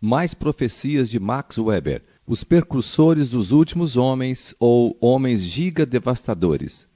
Mais profecias de Max Weber, os precursores dos últimos homens ou homens giga-devastadores.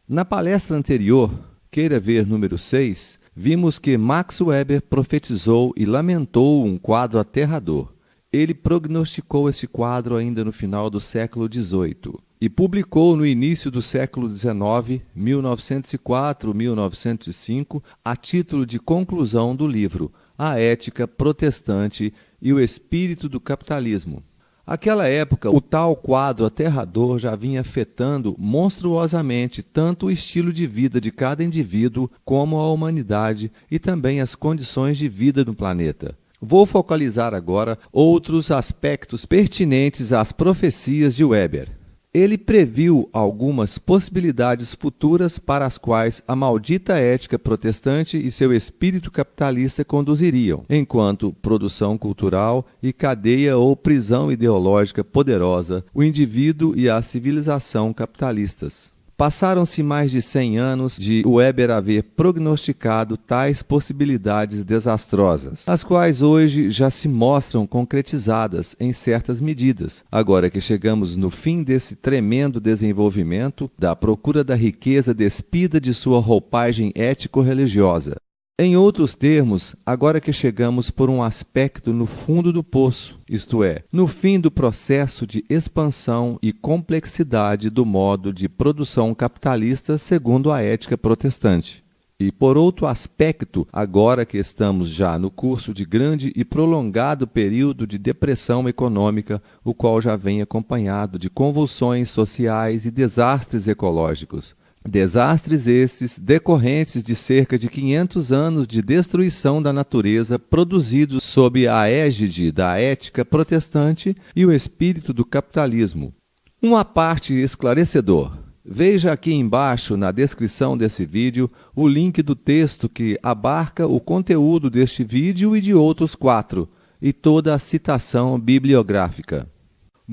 Na palestra anterior, queira ver número 6, vimos que Max Weber profetizou e lamentou um quadro aterrador. Ele prognosticou esse quadro ainda no final do século XVIII e publicou no início do século XIX, 1904-1905, a título de conclusão do livro A Ética Protestante e o Espírito do Capitalismo. Naquela época, o tal quadro aterrador já vinha afetando monstruosamente tanto o estilo de vida de cada indivíduo como a humanidade e também as condições de vida no planeta. Vou focalizar agora outros aspectos pertinentes às profecias de Weber. Ele previu algumas possibilidades futuras para as quais a maldita ética protestante e seu espírito capitalista conduziriam, enquanto produção cultural e cadeia ou prisão ideológica poderosa, o indivíduo e a civilização capitalistas. Passaram-se mais de 100 anos de Weber haver prognosticado tais possibilidades desastrosas, as quais hoje já se mostram concretizadas em certas medidas, agora que chegamos no fim desse tremendo desenvolvimento da procura da riqueza despida de sua roupagem ético-religiosa. Em outros termos, agora que chegamos por um aspecto no fundo do poço, isto é, no fim do processo de expansão e complexidade do modo de produção capitalista segundo a ética protestante. E por outro aspecto, agora que estamos já no curso de grande e prolongado período de depressão econômica, o qual já vem acompanhado de convulsões sociais e desastres ecológicos. Desastres esses decorrentes de cerca de 500 anos de destruição da natureza produzidos sob a égide da ética protestante e o espírito do capitalismo. Uma parte esclarecedor. Veja aqui embaixo na descrição desse vídeo o link do texto que abarca o conteúdo deste vídeo e de outros 4, e toda a citação bibliográfica.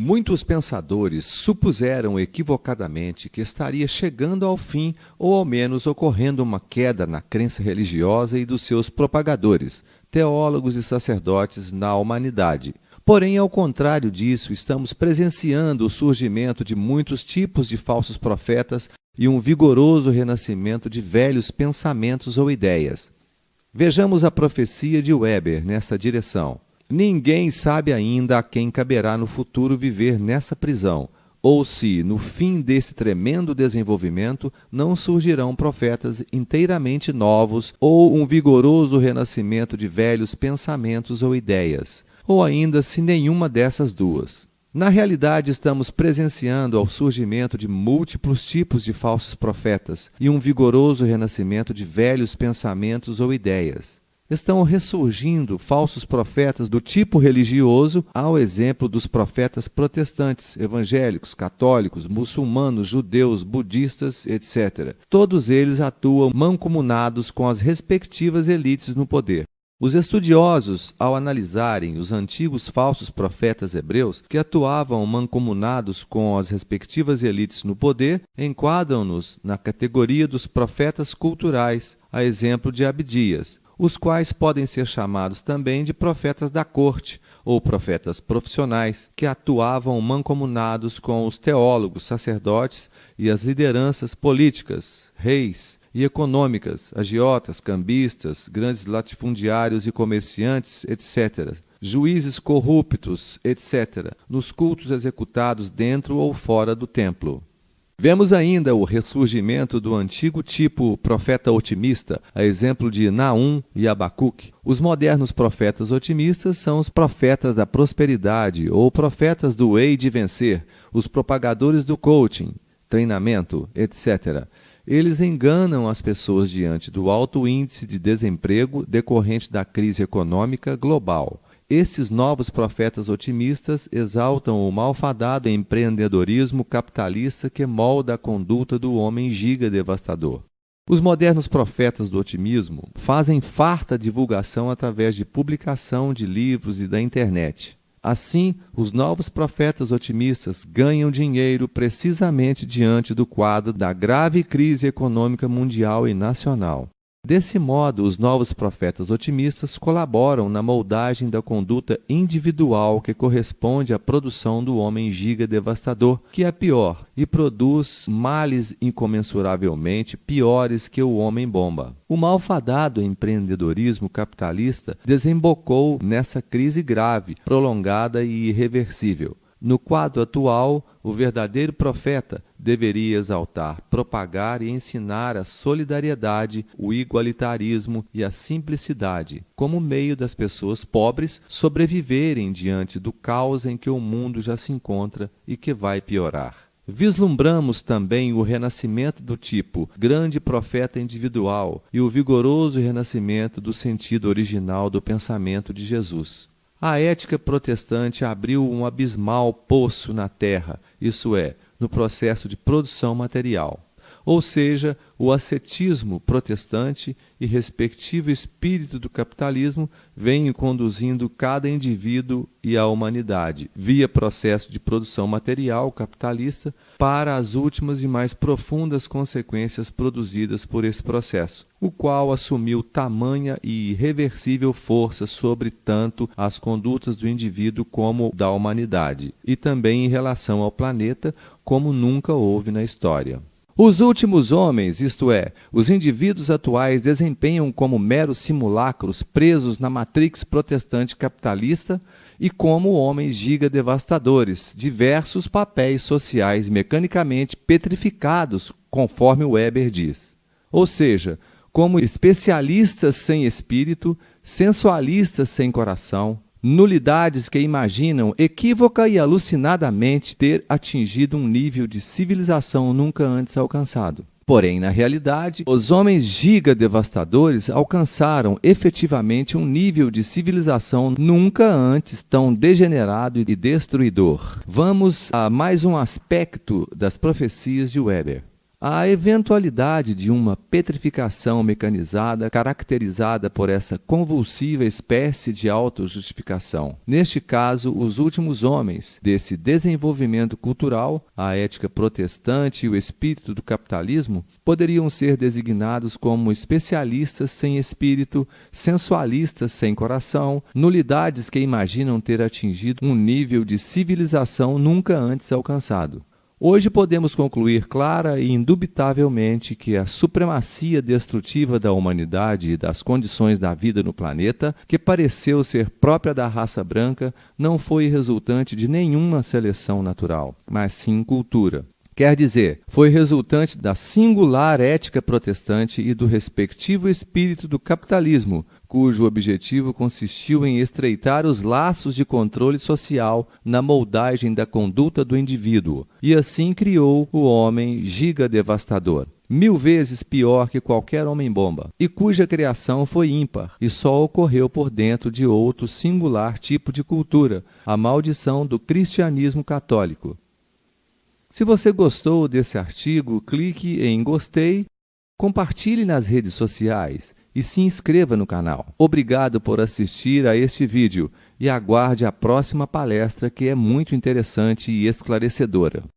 Muitos pensadores supuseram equivocadamente que estaria chegando ao fim ou ao menos ocorrendo uma queda na crença religiosa e dos seus propagadores, teólogos e sacerdotes na humanidade. Porém, ao contrário disso, estamos presenciando o surgimento de muitos tipos de falsos profetas e um vigoroso renascimento de velhos pensamentos ou ideias. Vejamos a profecia de Weber nessa direção. Ninguém sabe ainda a quem caberá no futuro viver nessa prisão, ou se, no fim desse tremendo desenvolvimento, não surgirão profetas inteiramente novos ou um vigoroso renascimento de velhos pensamentos ou ideias, ou ainda se nenhuma dessas duas. Na realidade, estamos presenciando ao surgimento de múltiplos tipos de falsos profetas e um vigoroso renascimento de velhos pensamentos ou ideias. Estão ressurgindo falsos profetas do tipo religioso, ao exemplo dos profetas protestantes, evangélicos, católicos, muçulmanos, judeus, budistas, etc. Todos eles atuam mancomunados com as respectivas elites no poder. Os estudiosos, ao analisarem os antigos falsos profetas hebreus que atuavam mancomunados com as respectivas elites no poder, enquadram-nos na categoria dos profetas culturais, a exemplo de Abdias, os quais podem ser chamados também de profetas da corte, ou profetas profissionais, que atuavam mancomunados com os teólogos, sacerdotes e as lideranças políticas, reis e econômicas, agiotas, cambistas, grandes latifundiários e comerciantes, etc., juízes corruptos, etc., nos cultos executados dentro ou fora do templo. Vemos ainda o ressurgimento do antigo tipo profeta otimista, a exemplo de Naum e Abacuque. Os modernos profetas otimistas são os profetas da prosperidade ou profetas do hei de vencer, os propagadores do coaching, treinamento, etc. Eles enganam as pessoas diante do alto índice de desemprego decorrente da crise econômica global. Estes novos profetas otimistas exaltam o malfadado empreendedorismo capitalista que molda a conduta do homem giga-devastador. Os modernos profetas do otimismo fazem farta divulgação através de publicação de livros e da internet. Assim, os novos profetas otimistas ganham dinheiro precisamente diante do quadro da grave crise econômica mundial e nacional. Desse modo, os novos profetas otimistas colaboram na moldagem da conduta individual que corresponde à produção do homem giga-devastador, que é pior e produz males incomensuravelmente piores que o homem-bomba. O malfadado empreendedorismo capitalista desembocou nessa crise grave, prolongada e irreversível. No quadro atual, o verdadeiro profeta deveria exaltar, propagar e ensinar a solidariedade, o igualitarismo e a simplicidade, como meio das pessoas pobres sobreviverem diante do caos em que o mundo já se encontra e que vai piorar. Vislumbramos também o renascimento do tipo grande profeta individual e o vigoroso renascimento do sentido original do pensamento de Jesus. A ética protestante abriu um abismal poço na terra, isso é, no processo de produção material. Ou seja, o ascetismo protestante e respectivo espírito do capitalismo vêm conduzindo cada indivíduo e a humanidade, via processo de produção material capitalista, para as últimas e mais profundas consequências produzidas por esse processo, o qual assumiu tamanha e irreversível força sobre tanto as condutas do indivíduo como da humanidade, e também em relação ao planeta, como nunca houve na história. Os últimos homens, isto é, os indivíduos atuais, desempenham como meros simulacros presos na matrix protestante capitalista e como homens giga-devastadores, diversos papéis sociais mecanicamente petrificados, conforme Weber diz. Ou seja, como especialistas sem espírito, sensualistas sem coração, nulidades que imaginam equívoca e alucinadamente ter atingido um nível de civilização nunca antes alcançado. Porém, na realidade, os homens giga-devastadores alcançaram efetivamente um nível de civilização nunca antes tão degenerado e destruidor. Vamos a mais um aspecto das profecias de Weber. A eventualidade de uma petrificação mecanizada caracterizada por essa convulsiva espécie de autojustificação. Neste caso, os últimos homens desse desenvolvimento cultural, a ética protestante e o espírito do capitalismo, poderiam ser designados como especialistas sem espírito, sensualistas sem coração, nulidades que imaginam ter atingido um nível de civilização nunca antes alcançado. Hoje podemos concluir clara e indubitavelmente que a supremacia destrutiva da humanidade e das condições da vida no planeta, que pareceu ser própria da raça branca, não foi resultante de nenhuma seleção natural, mas sim cultura. Quer dizer, foi resultante da singular ética protestante e do respectivo espírito do capitalismo, cujo objetivo consistiu em estreitar os laços de controle social na moldagem da conduta do indivíduo, e assim criou o homem giga-devastador, 1000 vezes pior que qualquer homem-bomba, e cuja criação foi ímpar e só ocorreu por dentro de outro singular tipo de cultura, a maldição do cristianismo católico. Se você gostou desse artigo, clique em gostei, compartilhe nas redes sociais e se inscreva no canal. Obrigado por assistir a este vídeo e aguarde a próxima palestra, que é muito interessante e esclarecedora.